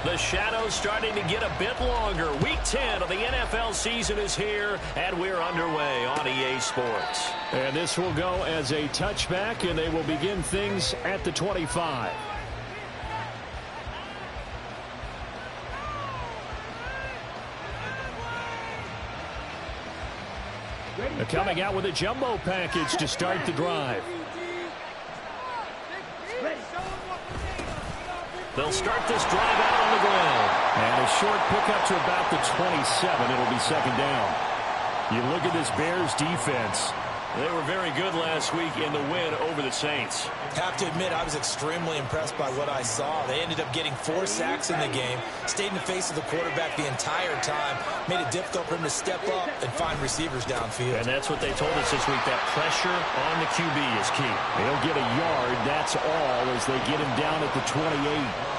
The shadow's starting to get a bit longer. Week 10 of the NFL season is here, and we're underway on EA Sports. And this will go as a touchback, and they will begin things at the 25. They're coming out with a jumbo package to start the drive. They'll start this drive out on the ground. And a short pickup to about the 27. It'll be second down. You look at this Bears defense. They were very good last week in the win over the Saints. Have to admit, I was extremely impressed by what I saw. They ended up getting 4 sacks in the game, stayed in the face of the quarterback the entire time, made it difficult for him to step up and find receivers downfield. And that's what they told us this week, that pressure on the QB is key. They'll get a yard, that's all, as they get him down at the 28.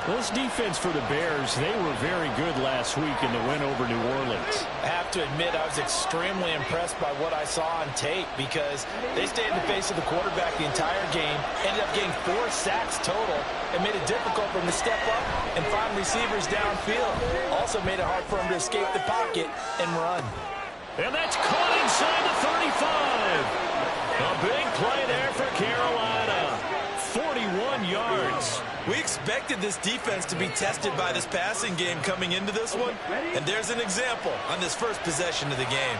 Well, this defense for the Bears, they were very good last week in the win over New Orleans. I have to admit, I was extremely impressed by what I saw on tape because they stayed in the face of the quarterback the entire game, ended up getting 4 sacks total, and made it difficult for him to step up and find receivers downfield. Also made it hard for him to escape the pocket and run. And that's caught inside the 35. A big play there for Carolina. 41 yards. We expected this defense to be tested by this passing game coming into this one, and there's an example on this first possession of the game.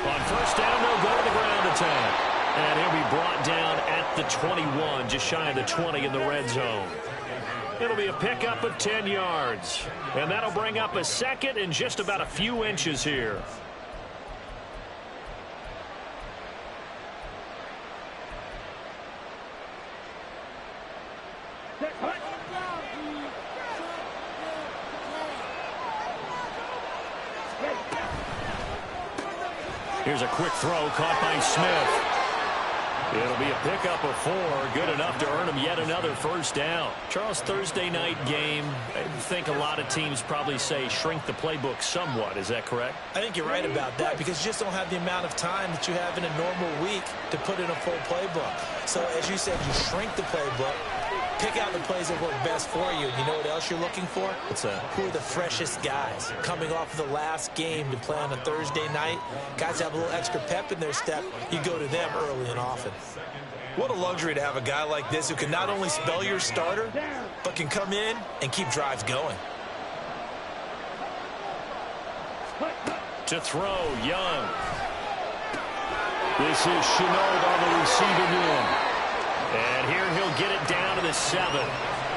On first down, they'll go to the ground attack. And he'll be brought down at the 21, just shy of the 20 in the red zone. It'll be a pickup of 10 yards. And that'll bring up a second and just about a few inches here. Here's a quick throw caught by Smith. It'll be a pickup of 4, good enough to earn him yet another first down. Charles, Thursday night game, I think a lot of teams probably say shrink the playbook somewhat. Is that correct? I think you're right about that because you just don't have the amount of time that you have in a normal week to put in a full playbook. So, as you said, you shrink the playbook. Pick out the plays that work best for you. You know what else you're looking for? What's that? Who are the freshest guys coming off of the last game to play on a Thursday night? Guys have a little extra pep in their step. You go to them early and often. What a luxury to have a guy like this who can not only spell your starter, but can come in and keep drives going. To throw, Young. This is Chenault on the receiving end. And here he'll get it down to the 7.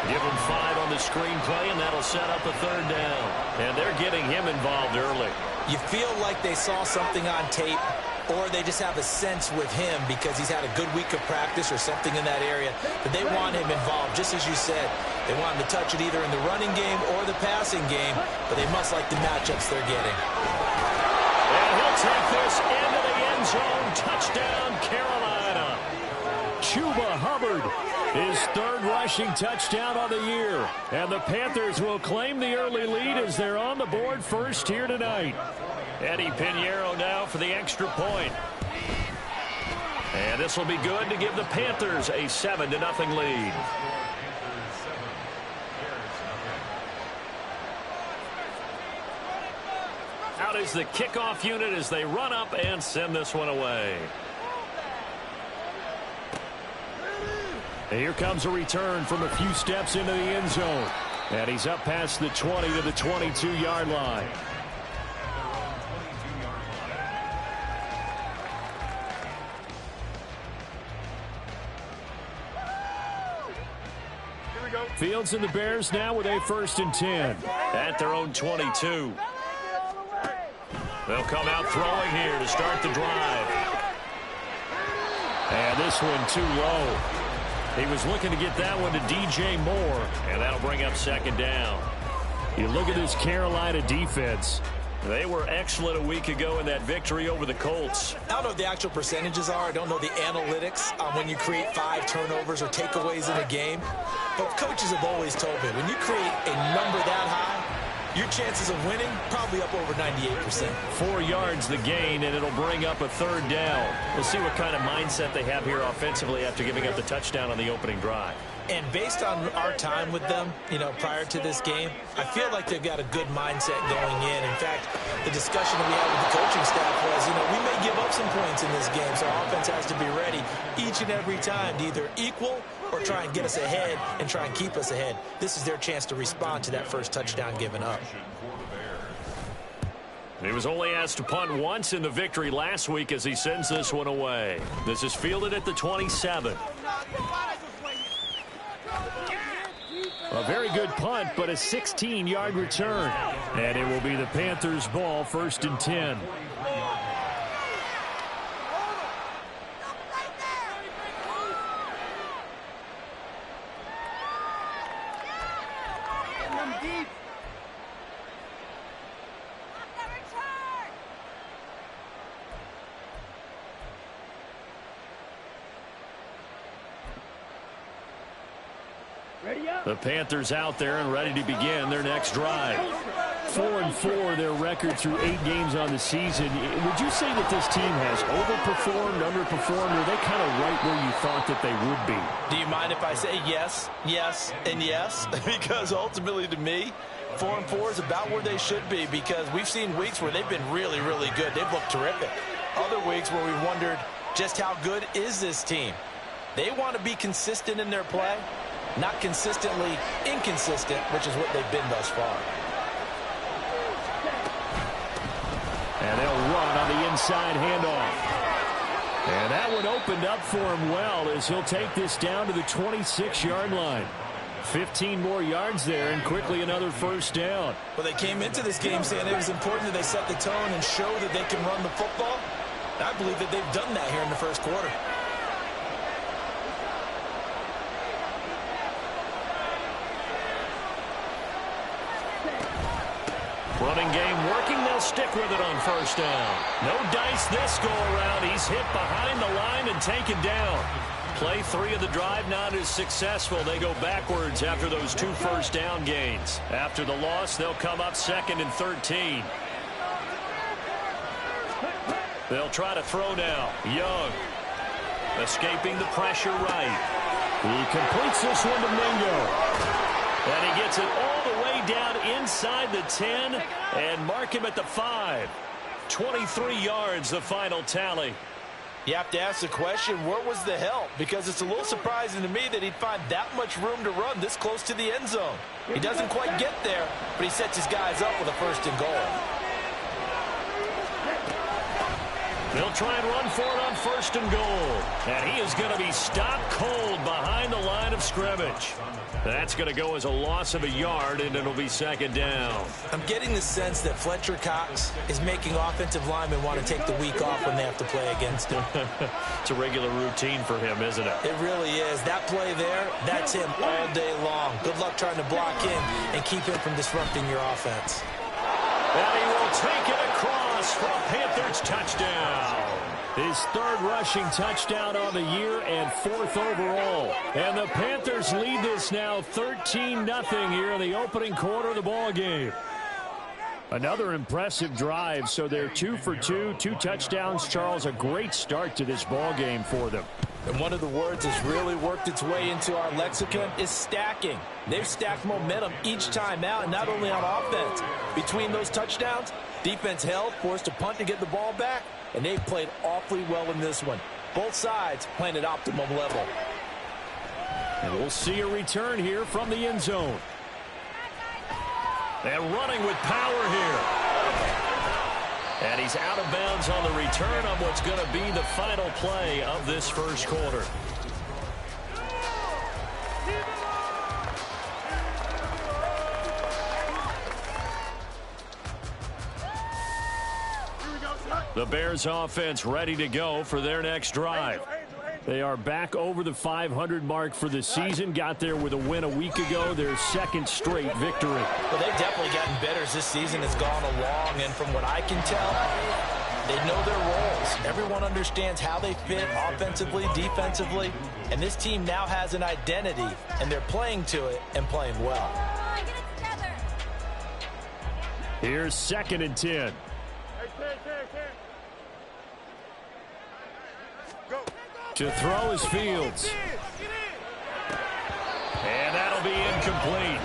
Give him 5 on the screenplay, and that'll set up a third down. And they're getting him involved early. You feel like they saw something on tape, or they just have a sense with him because he's had a good week of practice or something in that area, that they want him involved, just as you said. They want him to touch it either in the running game or the passing game, but they must like the matchups they're getting. And he'll take this into the end zone. Touchdown, Carolina. Chuba Hubbard, his 3rd rushing touchdown on the year. And the Panthers will claim the early lead as they're on the board first here tonight. Eddie Pinheiro now for the extra point. And this will be good to give the Panthers a 7-0 lead. Out is the kickoff unit as they run up and send this one away. And here comes a return from a few steps into the end zone. And he's up past the 20 to the 22-yard line. Fields and the Bears now with a 1st and 10. At their own 22. They'll come out throwing here to start the drive. And this one too low. He was looking to get that one to DJ Moore. And that'll bring up 2nd down. You look at this Carolina defense. They were excellent a week ago in that victory over the Colts. I don't know what the actual percentages are. I don't know the analytics on when you create 5 turnovers or takeaways in a game. But coaches have always told me, when you create a number that high, your chances of winning probably up over 98%. 4 yards the gain, and it'll bring up a 3rd down. We'll see what kind of mindset they have here offensively after giving up the touchdown on the opening drive. And based on our time with them, prior to this game, I feel like they've got a good mindset going in. In fact, the discussion that we had with the coaching staff was, we may give up some points in this game, so our offense has to be ready each and every time to either equal or try and get us ahead and try and keep us ahead. This is their chance to respond to that first touchdown given up. He was only asked to punt once in the victory last week as he sends this one away. This is fielded at the 27. A very good punt, but a 16-yard return. And it will be the Panthers' ball, 1st and 10. The Panthers out there and ready to begin their next drive. 4-4 their record through 8 games on the season. Would you say that this team has overperformed, underperformed, or are they kind of right where you thought that they would be? Do you mind if I say yes, yes, and yes? Because ultimately to me, 4-4 is about where they should be, because we've seen weeks where they've been really, really good. They've looked terrific. Other weeks where we wondered just how good is this team. They want to be consistent in their play. Not consistently inconsistent, which is what they've been thus far. And they'll run on the inside handoff. And that one opened up for him well as he'll take this down to the 26-yard line. 15 more yards there and quickly another first down. Well, they came into this game saying it was important that they set the tone and show that they can run the football. I believe that they've done that here in the first quarter. Running game working. They'll stick with it on first down. No dice this go-around. He's hit behind the line and taken down. Play 3 of the drive not as successful. They go backwards after those 2 first down gains. After the loss, they'll come up 2nd and 13. They'll try to throw now. Young escaping the pressure right. He completes this one to Mingo. And he gets it all the way down inside the 10 and mark him at the 5. 23 yards, the final tally. You have to ask the question, where was the help? Because it's a little surprising to me that he'd find that much room to run this close to the end zone. He doesn't quite get there, but he sets his guys up with a 1st and goal. They'll try and run for it on 1st and goal. And he is going to be stopped cold behind the line of scrimmage. That's going to go as a loss of a yard, and it'll be 2nd down. I'm getting the sense that Fletcher Cox is making offensive linemen want to take the week off when they have to play against him. It's a regular routine for him, isn't it? It really is. That play there, that's him all day long. Good luck trying to block him and keep him from disrupting your offense. And he will take it across for a Panthers touchdown. His 3rd rushing touchdown on the year and 4th overall. And the Panthers lead this now 13-0 here in the opening quarter of the ball game. Another impressive drive, so they're 2 for 2, 2 touchdowns. Charles, a great start to this ball game for them. And one of the words that's really worked its way into our lexicon is stacking. They've stacked momentum each time out, and not only on offense. Between those touchdowns, defense held, forced to punt to get the ball back, and they've played awfully well in this one. Both sides playing at optimum level. And we'll see a return here from the end zone. And running with power here. And he's out of bounds on the return on what's going to be the final play of this first quarter. The Bears offense ready to go for their next drive. They are back over the 500 mark for the season. Got there with a win a week ago, their 2nd straight victory. Well, they've definitely gotten better as this season has gone along, and from what I can tell, they know their roles. Everyone understands how they fit offensively, defensively, and this team now has an identity, and they're playing to it and playing well. Here's 2nd and 10. To throw is Fields. And that'll be incomplete.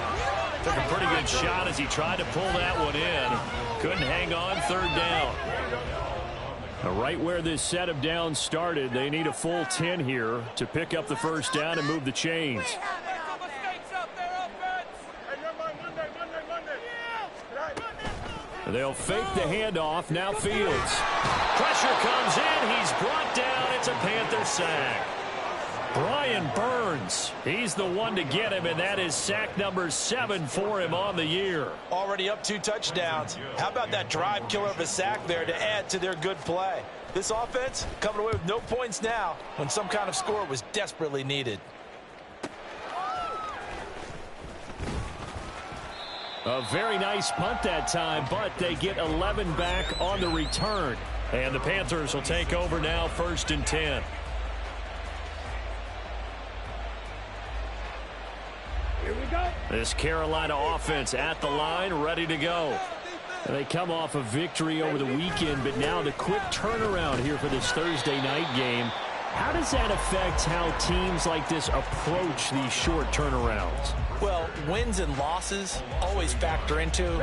Took a pretty good shot as he tried to pull that one in. Couldn't hang on, third down. Right where this set of downs started, they need a full 10 here to pick up the first down and move the chains. They'll fake the handoff. Now Fields. Pressure comes in. He's brought down. It's a Panther sack. Brian Burns. He's the one to get him, and that is sack number 7 for him on the year. Already up 2 touchdowns. How about that drive killer of a sack there to add to their good play? This offense coming away with no points now when some kind of score was desperately needed. A very nice punt that time, but they get 11 back on the return. And the Panthers will take over now, 1st and 10. Here we go. This Carolina offense at the line, ready to go. They come off a victory over the weekend, but now the quick turnaround here for this Thursday night game. How does that affect how teams like this approach these short turnarounds? Well, wins and losses always factor into,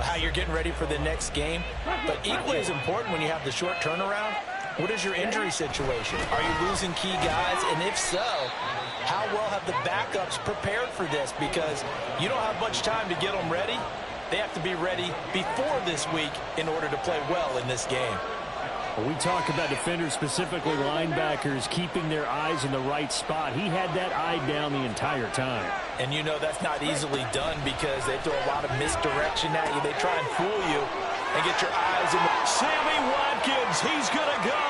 how you're getting ready for the next game. But equally as important when you have the short turnaround, what is your injury situation? Are you losing key guys? And if so, how well have the backups prepared for this? Because you don't have much time to get them ready. They have to be ready before this week in order to play well in this game. We talk about defenders, specifically linebackers, keeping their eyes in the right spot. He had that eye down the entire time. And that's not easily done because they throw a lot of misdirection at you. They try and fool you and get your eyes in the... Sammy Watkins, he's going to go.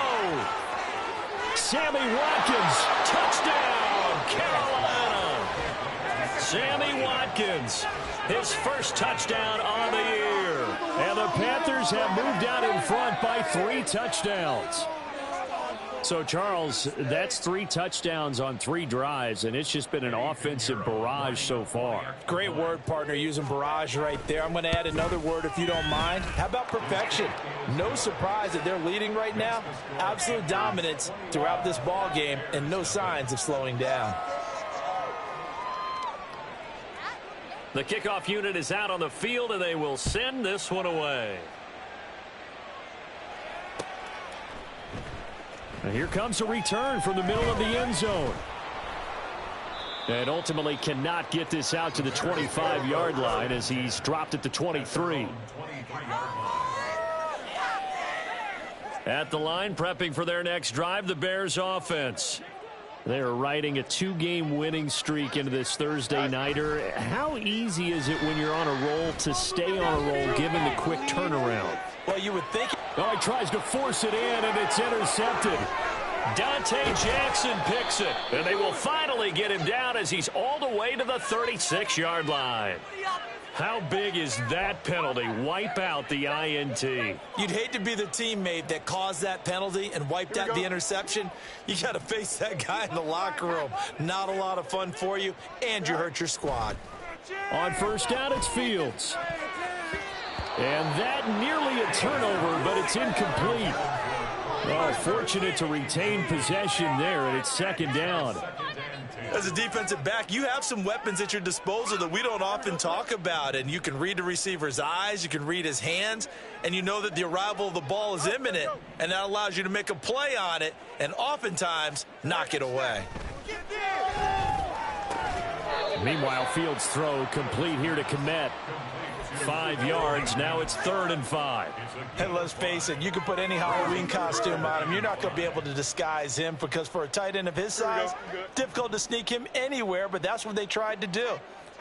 Sammy Watkins, touchdown, Carolina. Sammy Watkins, his first touchdown on the year. And the Panthers have moved out in front by 3 touchdowns. So, Charles, that's 3 touchdowns on 3 drives, and it's just been an offensive barrage so far. Great word, partner, using barrage right there. I'm going to add another word if you don't mind. How about perfection? No surprise that they're leading right now. Absolute dominance throughout this ball game and no signs of slowing down. The kickoff unit is out on the field, and they will send this one away. And here comes a return from the middle of the end zone. And ultimately cannot get this out to the 25-yard line as he's dropped at the 23. At the line, prepping for their next drive, the Bears offense. They're riding a 2-game winning streak into this Thursday nighter. How easy is it when you're on a roll to stay on a roll given the quick turnaround? Well, you would think... Oh, he tries to force it in, and it's intercepted. Dante Jackson picks it, and they will finally get him down as he's all the way to the 36-yard line. How big is that penalty? Wipe out the INT. You'd hate to be the teammate that caused that penalty and wiped out the interception. You got to face that guy in the locker room. Not a lot of fun for you, and you hurt your squad. On first down, it's Fields. And that nearly a turnover, but it's incomplete. Oh, fortunate to retain possession there, and it's second down. As a defensive back, you have some weapons at your disposal that we don't often talk about, and you can read the receiver's eyes, you can read his hands, and you know that the arrival of the ball is imminent, and that allows you to make a play on it and oftentimes knock it away. Meanwhile, Fields' throw complete here to Kmet. 5 yards. Now it's 3rd and 5. And let's face it, you can put any Halloween costume on him. You're not going to be able to disguise him because for a tight end of his size, difficult to sneak him anywhere, but that's what they tried to do.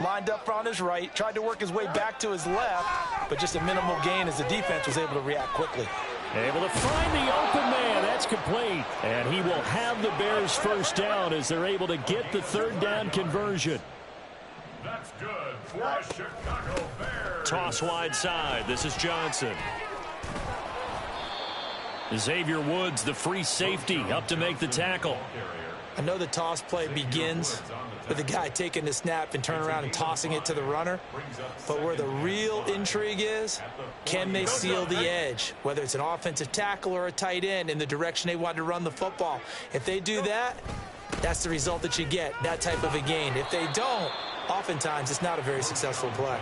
Lined up on his right, tried to work his way back to his left, but just a minimal gain as the defense was able to react quickly. Able to find the open man. That's complete. And he will have the Bears first down as they're able to get the 3rd down conversion. That's good for a Chicago Bears. Toss wide side. This is Johnson. Xavier Woods, the free safety, up to make the tackle. I know the toss play begins with the guy taking the snap and turn around and tossing it to the runner. But where the real intrigue is, can they seal the edge? Whether it's an offensive tackle or a tight end in the direction they want to run the football. If they do that, that's the result that you get, that type of a gain. If they don't, oftentimes it's not a very successful play.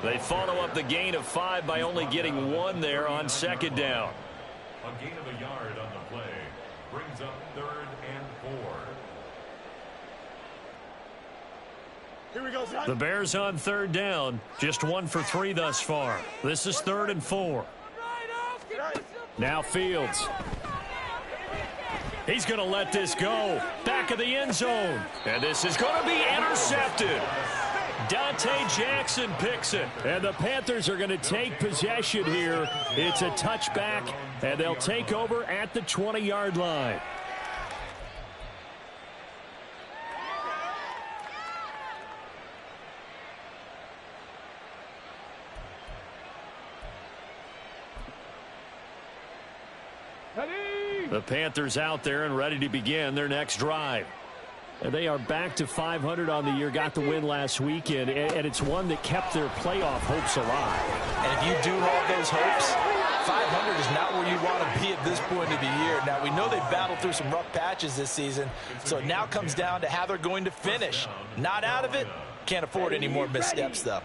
They follow up the gain of 5 by only getting 1 there on second down. A gain of a yard on the play brings up 3rd and 4. Here we go, son. The Bears on 3rd down. Just 1 for 3 thus far. This is 3rd and 4. Now Fields. He's going to let this go. Back of the end zone. And this is going to be intercepted. Dante Jackson picks it. And the Panthers are going to take possession here. It's a touchback, and they'll take over at the 20-yard line. The Panthers out there and ready to begin their next drive. And they are back to 500 on the year, got the win last weekend, and it's one that kept their playoff hopes alive. And if you do have those hopes, 500 is not where you want to be at this point of the year. Now, we know they battled through some rough patches this season, so it now comes down to how they're going to finish. Not out of it, can't afford any more missteps, though.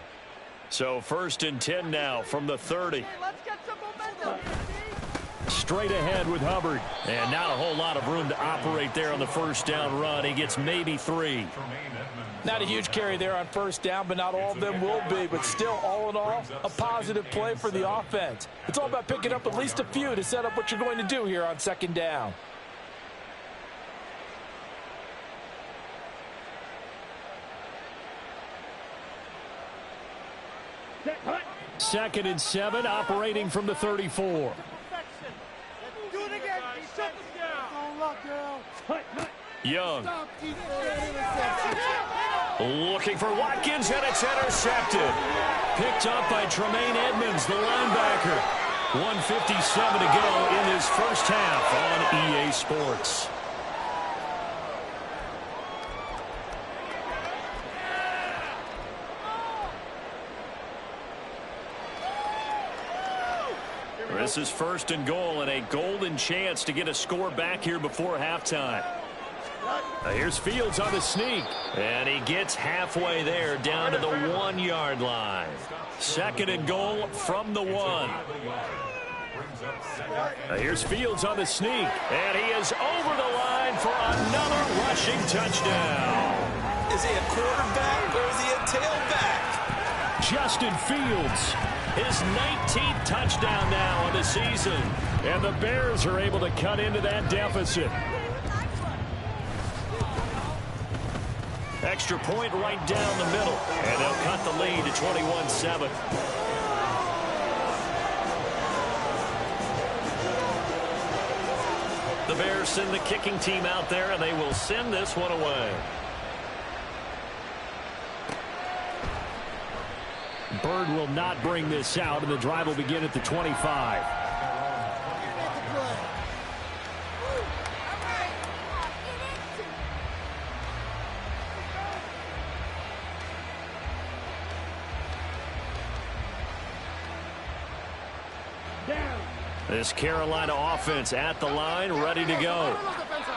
So 1st and 10 now from the 30. Let's get some momentum. Straight ahead with Hubbard. And not a whole lot of room to operate there on the first down run. He gets maybe 3. Not a huge carry there on first down, but not all of them will be. But still, all in all, a positive play for the offense. It's all about picking up at least a few to set up what you're going to do here on second down. Second and 7, operating from the 34. Do it again. Shut us down. Don't lock, girl. Young. Stop, keep interception. Looking for Watkins, and it's intercepted. Picked up by Tremaine Edmonds, the linebacker. 1:57 to go in this first half on EA Sports. This is 1st and goal, and a golden chance to get a score back here before halftime. Here's Fields on the sneak, and he gets halfway there down to the 1-yard line. 2nd and goal from the 1. Here's Fields on the sneak, and he is over the line for another rushing touchdown. Is he a quarterback or is he a tailback? Justin Fields, his 19th touchdown now on the season. And the Bears are able to cut into that deficit. Extra point right down the middle. And they'll cut the lead to 21-7. The Bears send the kicking team out there, and they will send this one away. Bird will not bring this out, and the drive will begin at the 25. This Carolina offense at the line, ready to go.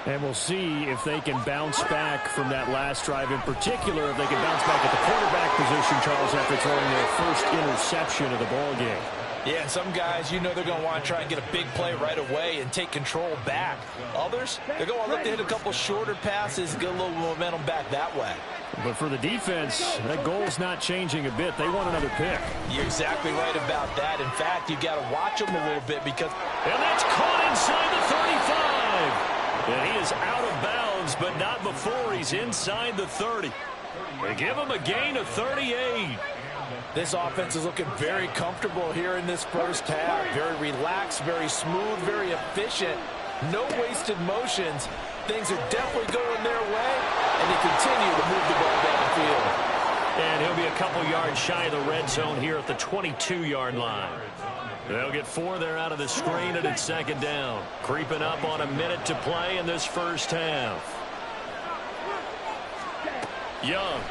And we'll see if they can bounce back from that last drive, in particular, if they can bounce back at the quarterback position, Charles, after throwing their first interception of the ball game. Yeah, and some guys, you know they're going to want to try and get a big play right away and take control back. Others, they're going to look to hit a couple shorter passes, get a little momentum back that way. But for the defense, that goal's not changing a bit. They want another pick. You're exactly right about that. In fact, you've got to watch them a little bit because... And that's caught inside the 35. And he is out of bounds, but not before he's inside the 30. They give him a gain of 38. This offense is looking very comfortable here in this first half. Very relaxed, very smooth, very efficient. No wasted motions. Things are definitely going their way, and they continue to move the ball downfield. And he'll be a couple yards shy of the red zone here at the 22-yard line. They'll get 4 there out of the screen, and it's second down. Creeping up on a minute to play in this first half. Young.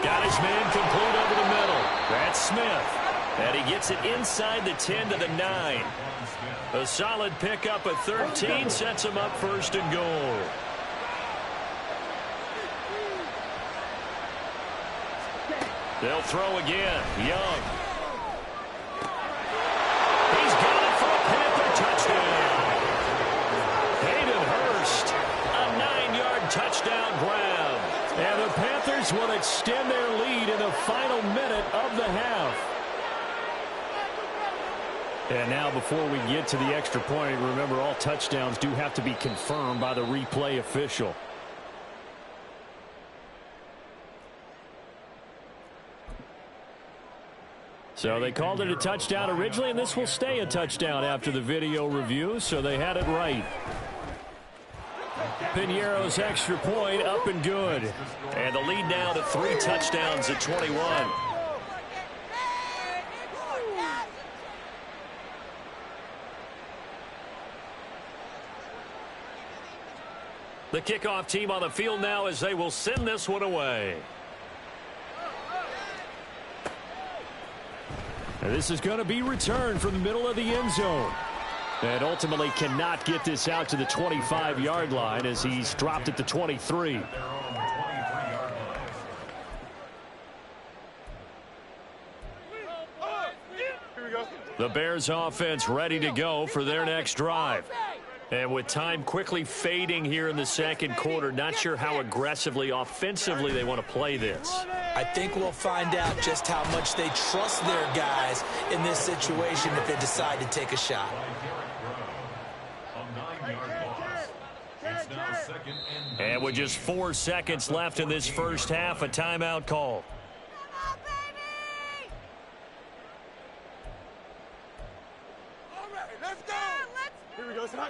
Got his man complete over the middle. That's Smith. And he gets it inside the 10 to the 9. A solid pickup at 13 sets him up first and goal. They'll throw again. Young. He's got it for a Panther touchdown. Hayden Hurst, a 9-yard touchdown grab. And the Panthers will extend their lead in the final minute of the half. And now before we get to the extra point, remember all touchdowns do have to be confirmed by the replay official. So they called it a touchdown originally, and this will stay a touchdown after the video review, so they had it right. Piñeiro's extra point up and good. And the lead now to 3 touchdowns at 21. The kickoff team on the field now as they will send this one away. And this is going to be returned from the middle of the end zone. And ultimately cannot get this out to the 25-yard line as he's dropped at the 23. The Bears offense ready to go for their next drive. And with time quickly fading here in the second quarter, not sure how aggressively, offensively they want to play this. I think we'll find out just how much they trust their guys in this situation if they decide to take a shot. And with just 4 seconds left in this first half, a timeout call. Here we go, son.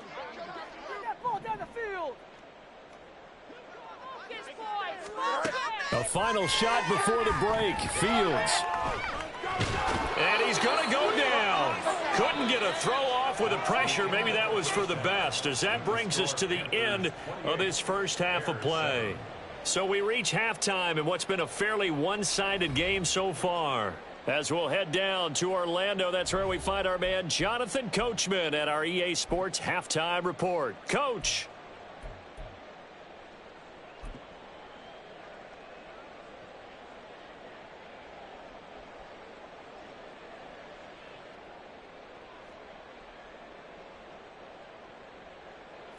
Bring that ball down the field. A final shot before the break. Fields. And he's going to go down. Couldn't get a throw off with the pressure. Maybe that was for the best, as that brings us to the end of this first half of play. So we reach halftime in what's been a fairly one-sided game so far. As we'll head down to Orlando, that's where we find our man Jonathan Coachman at our EA Sports Halftime Report. Coach.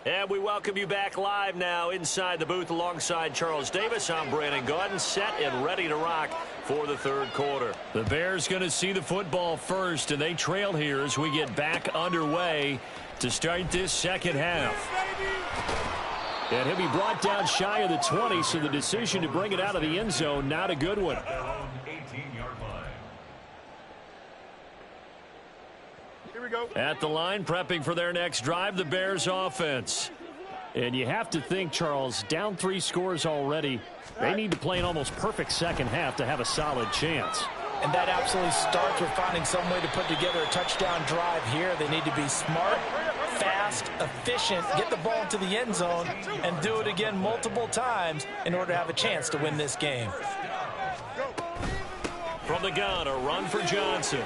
And we welcome you back live now inside the booth alongside Charles Davis. I'm Brandon Gaudin, set and ready to rock for the third quarter. The Bears going to see the football first, and they trail here as we get back underway to start this second half. And he'll be brought down shy of the 20, so the decision to bring it out of the end zone, not a good one. At the line, prepping for their next drive, the Bears offense. And you have to think, Charles, down 3 scores already. They need to play an almost perfect second half to have a solid chance. And that absolutely starts with finding some way to put together a touchdown drive here. They need to be smart, fast, efficient, get the ball into the end zone, and do it again multiple times in order to have a chance to win this game. From the gun, a run for Johnson.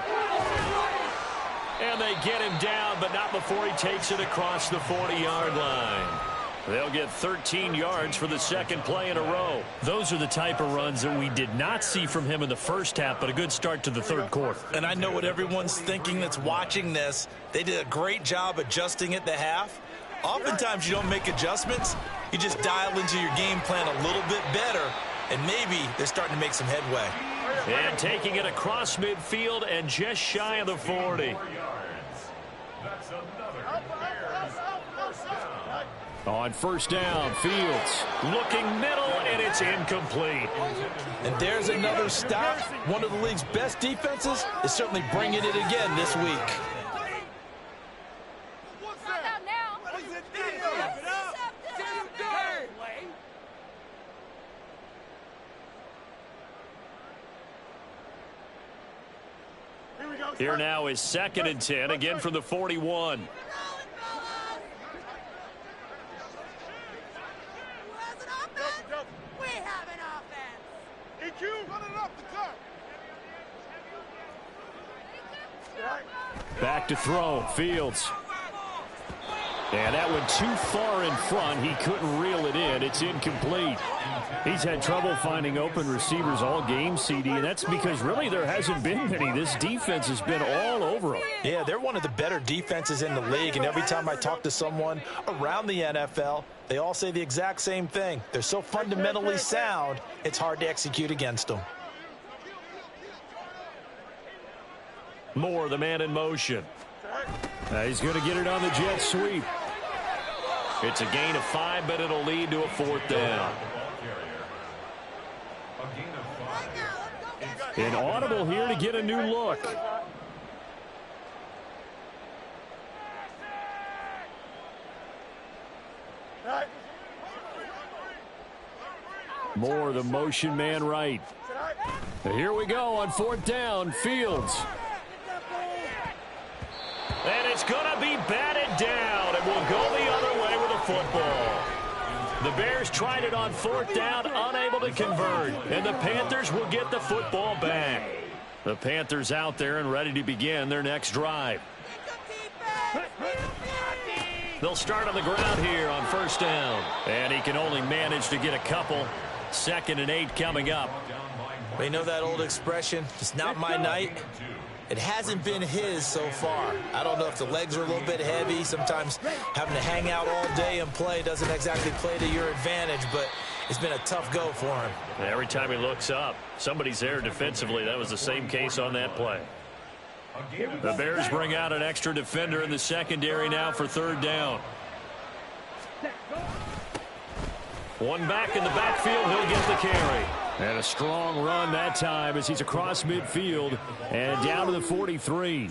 And they get him down, but not before he takes it across the 40-yard line. They'll get 13 yards for the second play in a row. Those are the type of runs that we did not see from him in the first half, but a good start to the third quarter. And I know what everyone's thinking that's watching this. They did a great job adjusting at the half. Oftentimes you don't make adjustments. You just dial into your game plan a little bit better, and maybe they're starting to make some headway. And taking it across midfield and just shy of the 40. On first down, Fields. Looking middle, and it's incomplete. And there's another stop. One of the league's best defenses is certainly bringing it again this week. Here now is 2nd and 10, again from the 41. Back to throw, Fields. And that went too far in front. He couldn't reel it in. It's incomplete. He's had trouble finding open receivers all game, CD, and that's because really there hasn't been many. This defense has been all over them. Yeah, they're one of the better defenses in the league, and every time I talk to someone around the NFL, they all say the exact same thing. They're so fundamentally sound, it's hard to execute against them. Moore, the man in motion. He's going to get it on the jet sweep. It's a gain of 5, but it'll lead to a 4th down. Inaudible here to get a new look. Moore, the motion man right. Here we go on 4th down. Fields. And it's going to be batted down, and will go the other way with a football. The Bears tried it on 4th down, unable to convert, and the Panthers will get the football back. The Panthers out there and ready to begin their next drive. They'll start on the ground here on 1st down, and he can only manage to get a couple. 2nd and 8 coming up. We know that old expression, it's not my night. It hasn't been his so far. I don't know if the legs are a little bit heavy. Sometimes having to hang out all day and play doesn't exactly play to your advantage, but it's been a tough go for him. Every time he looks up, somebody's there defensively. That was the same case on that play. The Bears bring out an extra defender in the secondary now for 3rd down. One back in the backfield. He'll get the carry. And a strong run that time as he's across midfield and down to the 43.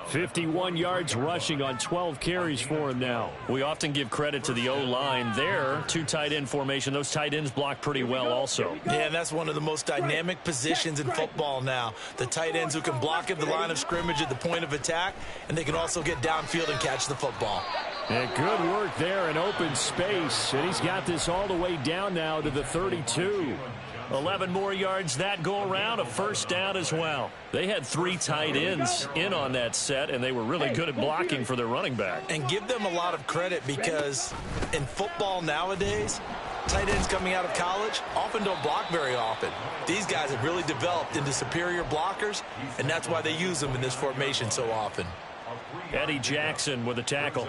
51 yards rushing on 12 carries for him now. We often give credit to the O-line there. 2 tight end formation. Those tight ends block pretty well also. Yeah, and that's one of the most dynamic positions in football now. The tight ends who can block at the line of scrimmage at the point of attack, and they can also get downfield and catch the football. And good work there in open space. And he's got this all the way down now to the 32. 11 more yards that go around, a 1st down as well. They had 3 tight ends in on that set, and they were really good at blocking for their running back. And give them a lot of credit because in football nowadays, tight ends coming out of college often don't block very often. These guys have really developed into superior blockers, and that's why they use them in this formation so often. Eddie Jackson with a tackle.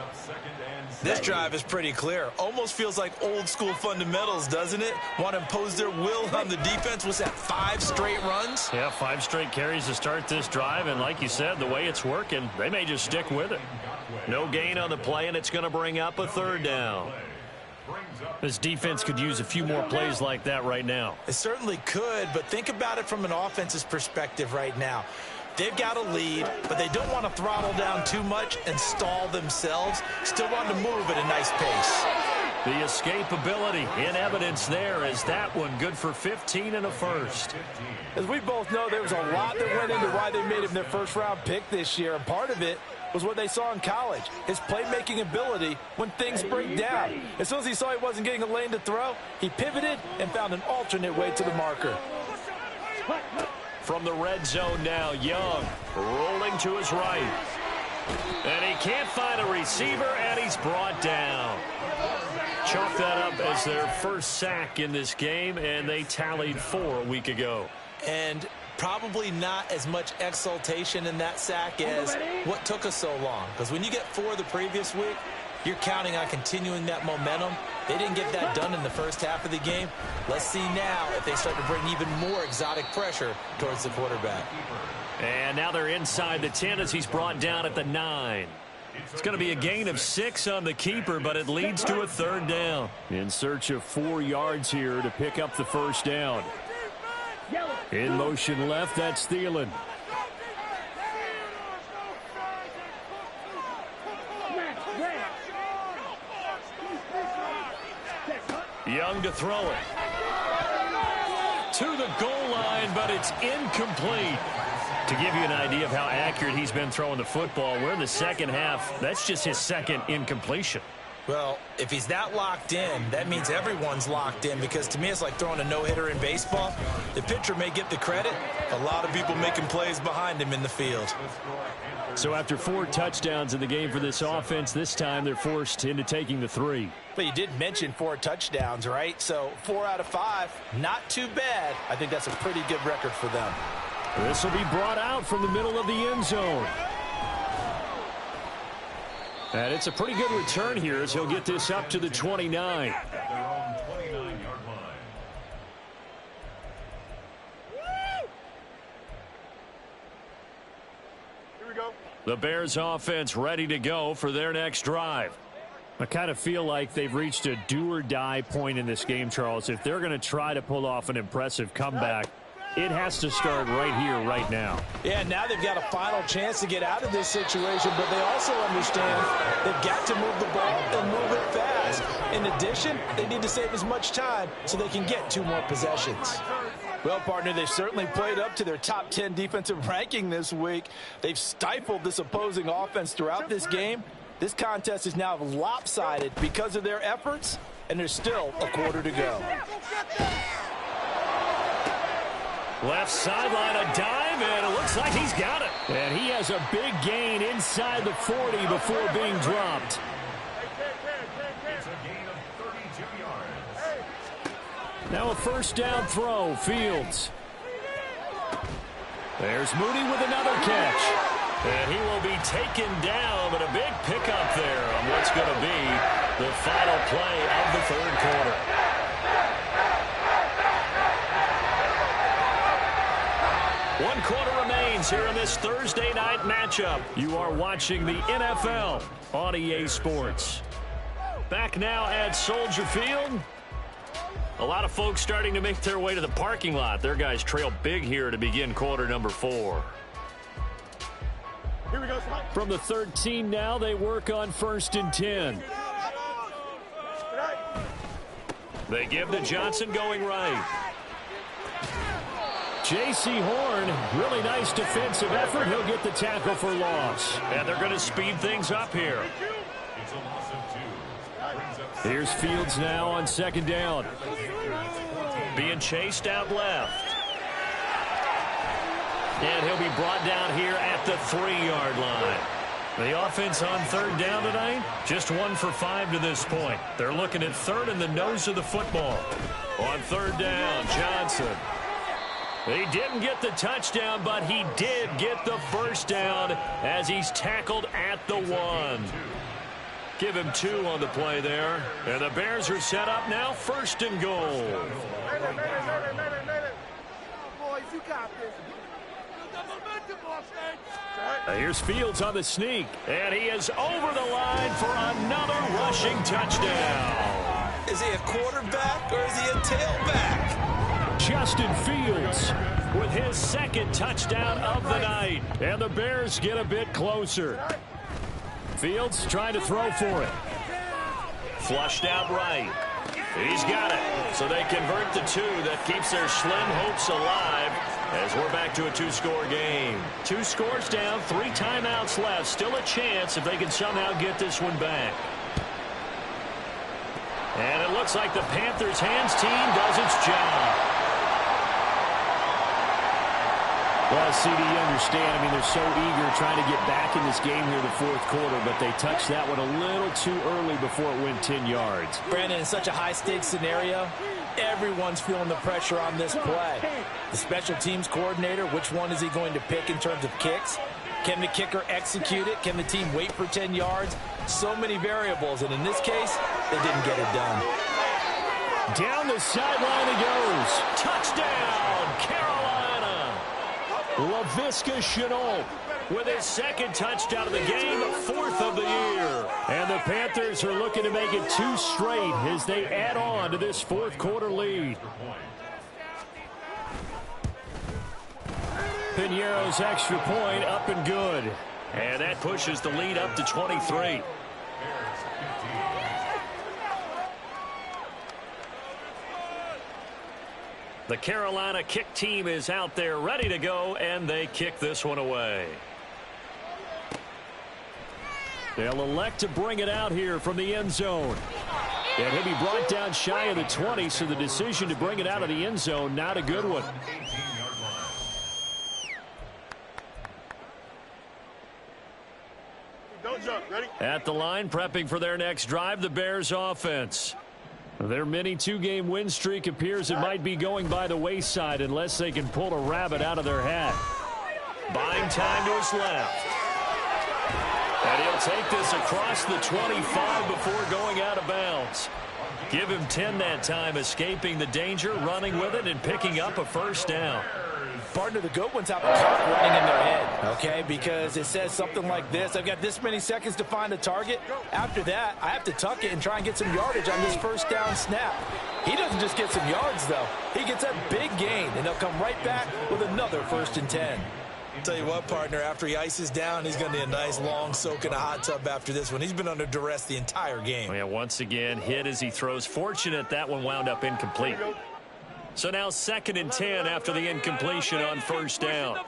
This drive is pretty clear. Almost feels like old school fundamentals, doesn't it? Want to impose their will on the defense. Was that 5 straight runs? Yeah, 5 straight carries to start this drive. And like you said, the way it's working, they may just stick with it. No gain on the play, and it's going to bring up a 3rd down. This defense could use a few more plays like that right now. It certainly could, but think about it from an offense's perspective right now. They've got a lead, but they don't want to throttle down too much and stall themselves. Still want to move at a nice pace. The escapability in evidence there is that one good for 15 and a 1st. As we both know, there was a lot that went into why they made him their 1st-round pick this year, and part of it was what they saw in college, his playmaking ability when things break down. As soon as he saw he wasn't getting a lane to throw, he pivoted and found an alternate way to the marker. From the red zone now, Young rolling to his right. And he can't find a receiver, and he's brought down. Chalk that up as their 1st sack in this game, and they tallied 4 a week ago. And probably not as much exultation in that sack as what took us so long. Because when you get 4 the previous week, you're counting on continuing that momentum. They didn't get that done in the 1st half of the game. Let's see now if they start to bring even more exotic pressure towards the quarterback. And now they're inside the 10 as he's brought down at the 9. It's going to be a gain of 6 on the keeper, but it leads to a 3rd down. In search of 4 yards here to pick up the 1st down. In motion left, that's Thielen. Young to throw it. To the goal line, but it's incomplete. To give you an idea of how accurate he's been throwing the football, we're in the 2nd half. That's just his 2nd incompletion. Well, if he's that locked in, that means everyone's locked in, because to me it's like throwing a no-hitter in baseball. The pitcher may get the credit, a lot of people making plays behind him in the field. So after 4 touchdowns in the game for this offense, this time they're forced into taking the 3. But you did mention 4 touchdowns, right? So 4 out of 5, not too bad. I think that's a pretty good record for them. This will be brought out from the middle of the end zone. And it's a pretty good return here as he'll get this up to the 29. At their own 29-yard line. Here we go. The Bears offense ready to go for their next drive. I kind of feel like they've reached a do-or-die point in this game, Charles. If they're going to try to pull off an impressive comeback, it has to start right here, right now. Yeah, now they've got a final chance to get out of this situation, but they also understand they've got to move the ball and move it fast. In addition, they need to save as much time so they can get 2 more possessions. Well, partner, they've certainly played up to their top 10 defensive ranking this week. They've stifled this opposing offense throughout this game. This contest is now lopsided because of their efforts, and there's still a quarter to go. Left sideline, a dive, and it looks like he's got it. And he has a big gain inside the 40 before being dropped. It's a gain of 32 yards. Now a first down throw, Fields. There's Mooney with another catch. And he will be taken down, but a big pickup there on what's going to be the final play of the 3rd quarter. One quarter remains here in this Thursday night matchup. You are watching the NFL on EA Sports. Back now at Soldier Field. A lot of folks starting to make their way to the parking lot. Their guys trail big here to begin quarter number 4. Here we go. From the 13 now, they work on 1st and 10. They give to Johnson going right. J.C. Horn, really nice defensive effort. He'll get the tackle for loss. And they're going to speed things up here. It's a loss of 2. Here's Fields now on 2nd down. Being chased out left. And he'll be brought down here at the 3-yard line. The offense on 3rd down tonight, just 1 for 5 to this point. They're looking at 3rd in the nose of the football. On 3rd down, Johnson. He didn't get the touchdown, but he did get the first down as he's tackled at the 1. Give him 2 on the play there. And the Bears are set up now, 1st and goal. Boys, you got this. Here's Fields on the sneak, and he is over the line for another rushing touchdown. Is he a quarterback or is he a tailback? Justin Fields with his 2nd touchdown of the night, and the Bears get a bit closer. Fields trying to throw for it. Flushed out right. He's got it. So they convert the 2 that keeps their slim hopes alive as we're back to a 2-score game. 2 scores down, 3 timeouts left. Still a chance if they can somehow get this one back. And it looks like the Panthers hands team does its job. Well, CD, you understand. I mean, they're so eager trying to get back in this game here in the 4th quarter, but they touched that one a little too early before it went 10 yards. Brandon, in such a high-stakes scenario, everyone's feeling the pressure on this play. The special teams coordinator, which one is he going to pick in terms of kicks? Can the kicker execute it? Can the team wait for 10 yards? So many variables, and in this case, they didn't get it done. Down the sideline he goes. Touchdown, Carolina. LaVisca Chenault with his 2nd touchdown of the game, 4th of the year. And the Panthers are looking to make it 2 straight as they add on to this 4th quarter lead. Piñeiro's extra point up and good. And that pushes the lead up to 23. The Carolina kick team is out there ready to go, and they kick this one away. They'll elect to bring it out here from the end zone. And he'll be brought down shy of the 20, so the decision to bring it out of the end zone, not a good one. At the line, prepping for their next drive, the Bears offense. Their mini two-game win streak appears it might be going by the wayside unless they can pull a rabbit out of their hat. Buying time to his left. And he'll take this across the 25 before going out of bounds. Give him 10 that time, escaping the danger, running with it, and picking up a first down. Partner, the good ones have a clock running in their head, okay? Because it says something like this. I've got this many seconds to find a target. After that, I have to tuck it and try and get some yardage on this first down snap. He doesn't just get some yards, though. He gets a big gain, and he'll come right back with another 1st and 10. I'll tell you what, partner, after he ices down, he's going to need a nice long soak in a hot tub after this one. He's been under duress the entire game. Yeah, once again, hit as he throws. Fortunate that one wound up incomplete. So now 2nd and 10 after the incompletion on 1st down.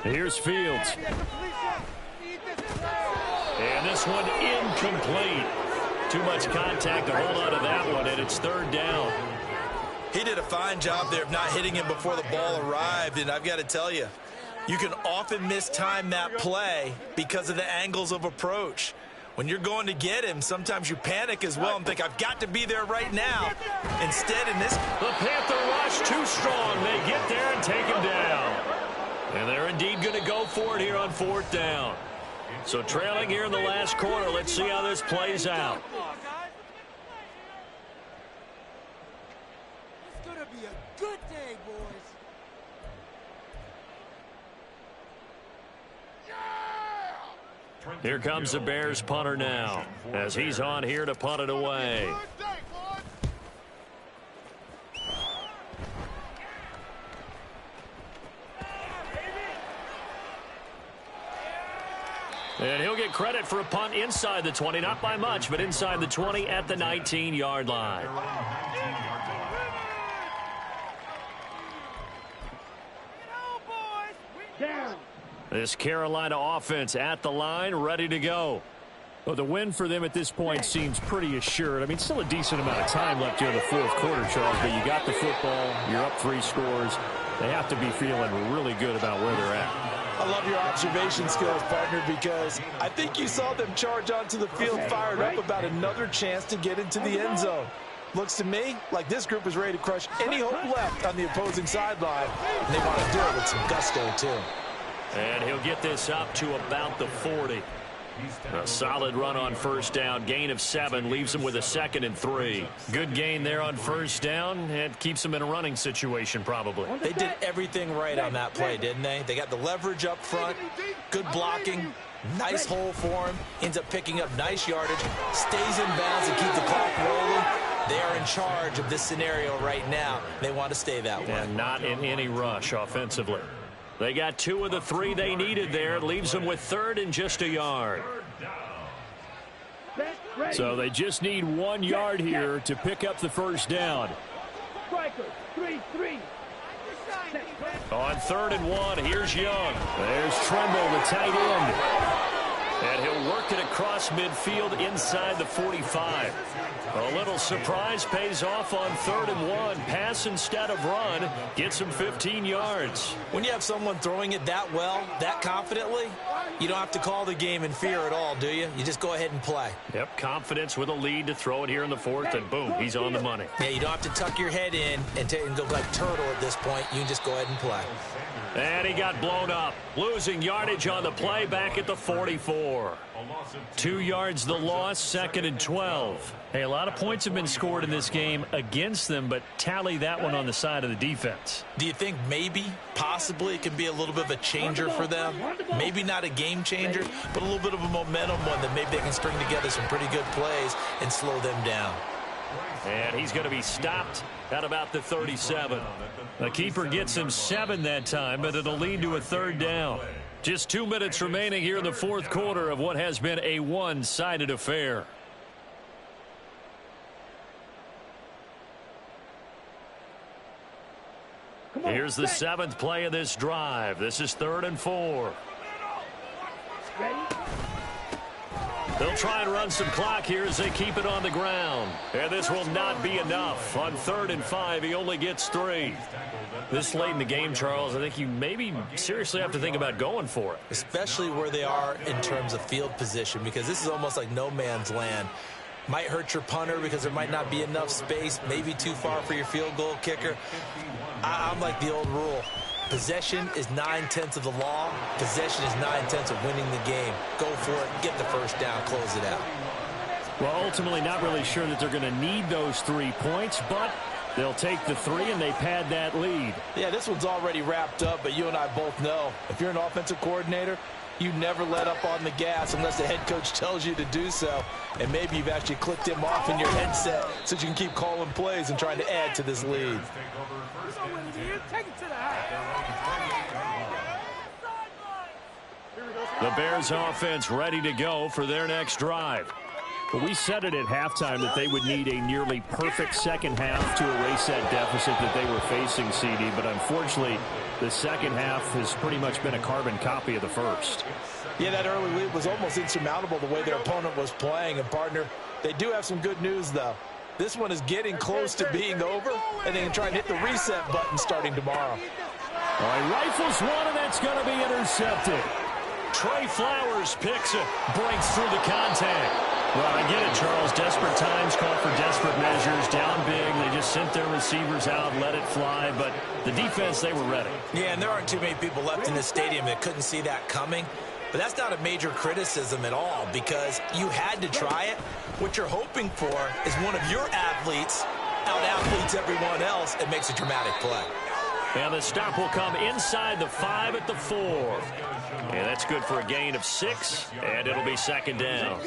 Here's Fields. And this one incomplete. Too much contact to hold on to that one, and it's 3rd down. He did a fine job there of not hitting him before the ball arrived, and I've got to tell you, you can often mistime that play because of the angles of approach. When you're going to get him, sometimes you panic as well and think, I've got to be there right now. Instead, in this... The Panther rush too strong. They get there and take him down. And they're indeed going to go for it here on 4th down. So trailing here in the last quarter. Let's see how this plays out. It's going to be a good day, boys. Here comes the Bears punter now, as he's on here to punt it away. And he'll get credit for a punt inside the 20, not by much, but inside the 20 at the 19-yard line. This Carolina offense at the line, ready to go. Well, the win for them at this point seems pretty assured. I mean, still a decent amount of time left here in the 4th quarter, Charles, but you got the football, you're up 3 scores. They have to be feeling really good about where they're at. I love your observation skills, partner, because I think you saw them charge onto the field fired up about another chance to get into the end zone. Looks to me like this group is ready to crush any hope left on the opposing sideline, and they want to do it with some gusto, too. And he'll get this up to about the 40. A solid run on 1st down. Gain of 7 leaves him with a 2nd and 3. Good gain there on 1st down. It keeps him in a running situation probably. They did everything right on that play, didn't they? They got the leverage up front, good blocking, nice hole for him, ends up picking up nice yardage, stays in bounds and keep the clock rolling. They are in charge of this scenario right now. They want to stay that way. And not in any rush offensively. They got 2 of the 3 they needed there. It leaves them with 3rd and just a yard. So they just need 1 yard here to pick up the 1st down. On 3rd and 1, here's Young. There's Tremble, the tight end. And he'll work it across midfield inside the 45. A little surprise pays off on 3rd and 1. Pass instead of run. Gets him 15 yards. When you have someone throwing it that well, that confidently, you don't have to call the game in fear at all, do you? You just go ahead and play. Yep, confidence with a lead to throw it here in the 4th, and boom, he's on the money. Yeah, you don't have to tuck your head in and go like turtle at this point. You can just go ahead and play. And he got blown up. Losing yardage on the play back at the 44. 2 yards the loss, 2nd and 12. Hey, a lot of points have been scored in this game against them, but tally that one on the side of the defense. Do you think maybe, possibly, it can be a little bit of a changer for them? Maybe not a game changer, but a little bit of a momentum one that maybe they can string together some pretty good plays and slow them down. And he's going to be stopped at about the 37. The keeper gets him 7 that time, but it'll lead to a 3rd down. Just 2 minutes remaining here in the 4th quarter of what has been a one-sided affair. Here's the 7th play of this drive. This is 3rd and 4. They'll try and run some clock here as they keep it on the ground. And this will not be enough. On 3rd and 5, he only gets 3. This late in the game, Charles, I think you maybe seriously have to think about going for it. Especially where they are in terms of field position, because this is almost like no man's land. Might hurt your punter because there might not be enough space, maybe too far for your field goal kicker. I'm like the old rule. Possession is 9/10 of the law. Possession is 9/10 of winning the game. Go for it. Get the first down. Close it out. Well, ultimately, not really sure that they're going to need those 3 points, but they'll take the 3 and they pad that lead. Yeah, this one's already wrapped up, but you and I both know if you're an offensive coordinator, you never let up on the gas unless the head coach tells you to do so. And maybe you've actually clicked him off in your headset so you can keep calling plays and trying to add to this lead. The Bears offense ready to go for their next drive. But we said it at halftime that they would need a nearly perfect second half to erase that deficit that they were facing, CD. But unfortunately, the second half has pretty much been a carbon copy of the first. Yeah, that early lead was almost insurmountable the way their opponent was playing. And, partner, they do have some good news, though. This one is getting close to being over, and they can try and hit the reset button starting tomorrow. All right, rifles one, and that's going to be intercepted. Trey Flowers picks it, breaks through the contact. Well, I get it, Charles. Desperate times call for desperate measures. Down big, they just sent their receivers out, let it fly. But the defense, they were ready. Yeah, and there aren't too many people left in this stadium that couldn't see that coming. But that's not a major criticism at all because you had to try it. What you're hoping for is one of your athletes out-athletes everyone else and makes a dramatic play. And the stop will come inside the 5 at the 4. And that's good for a gain of 6, and it'll be second down.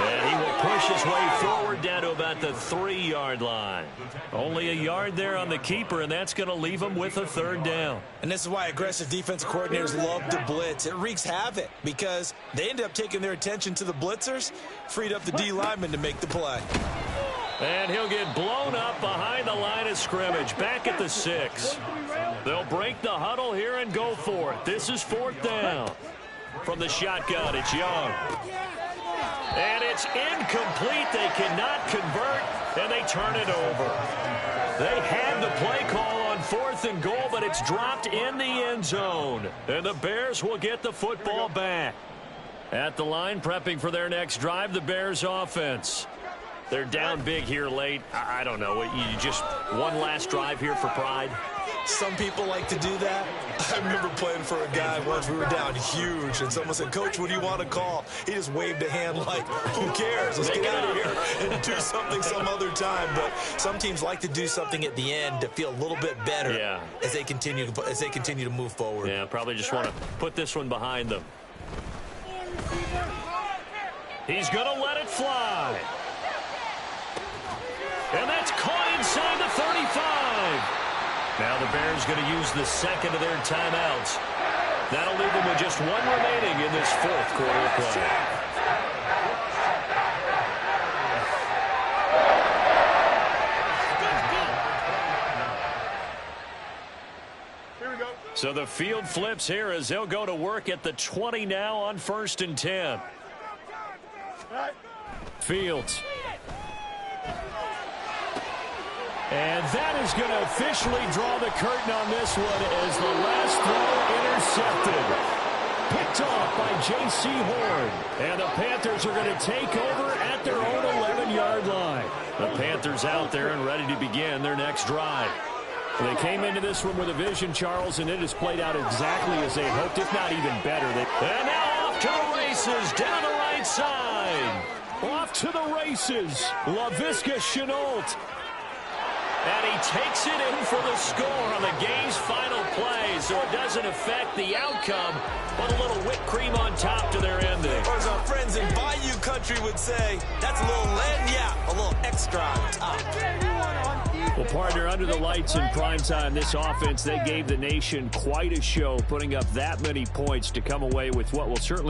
And he will push his way forward down to about the 3-yard line. Only a yard there on the keeper, and that's going to leave him with a 3rd down. And this is why aggressive defensive coordinators love to blitz. It wreaks havoc because they end up taking their attention to the blitzers, freed up the D lineman to make the play. And he'll get blown up behind the line of scrimmage, back at the 6. They'll break the huddle here and go for it. This is 4th down. From the shotgun, it's Young. And it's incomplete. They cannot convert, and they turn it over. They had the play call on 4th and goal, but it's dropped in the end zone. And the Bears will get the football back. At the line, prepping for their next drive, the Bears offense. They're down big here late. I don't know. You just one last drive here for pride? Some people like to do that. I remember playing for a guy once. We were down huge, and someone said, "Coach, what do you want to call?" He just waved a hand like, who cares? Let's get out of here and do something some other time. But some teams like to do something at the end to feel a little bit better as they continue to move forward. Yeah, probably just want to put this one behind them. He's going to let it fly. And that's caught inside the 35. Now the Bears going to use the second of their timeouts. That'll leave them with just one remaining in this 4th quarter of play. So the field flips here as they'll go to work at the 20 now on 1st and 10. Fields. And that is going to officially draw the curtain on this one as the last throw intercepted. Picked off by J.C. Horn. And the Panthers are going to take over at their own 11-yard line. The Panthers out there and ready to begin their next drive. They came into this one with a vision, Charles, and it has played out exactly as they hoped, if not even better. And now off to the races down the right side. Off to the races, Laviska Shenault. And he takes it in for the score on the game's final play, so it doesn't affect the outcome, but a little whipped cream on top to their ending. Or as our friends in Bayou Country would say, that's a little a little extra on top. Well, partner, under the lights in primetime, this offense, they gave the nation quite a show, putting up that many points to come away with what will certainly